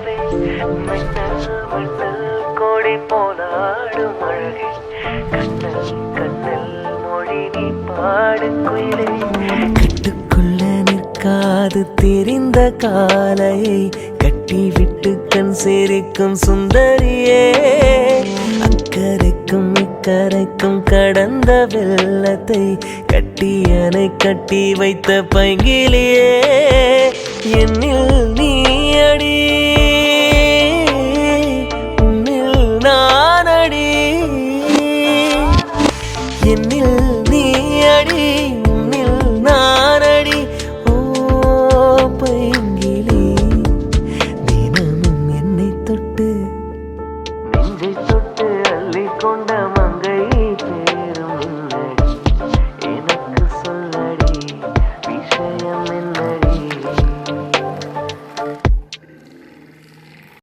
நிலவே மின்னல் மின்னல் கோடி போலாடும் அழகே கண்ணல் கண்ணல் மொழி நீ பாடு குயிலே கட்டுக்குள்ள நிற்காது தெரிந்த காலையை கட்டி விட்டு கண் சேரிக்கும் சுந்தரியே அக்கரைக்கும் இக்கரைக்கும் கடந்த வெள்ளத்தை கட்டியனை கட்டி வைத்த பைங்கிலியே என்னில் நீ அடி உன்னில் நான் அடி என்னில் நீ அடி உன்னில் நான் அடி ஓ பைங்கிலி தினமும் என்னை தொட்டு நெஞ்சை தொட்டு அள்ளிக்கொண்ட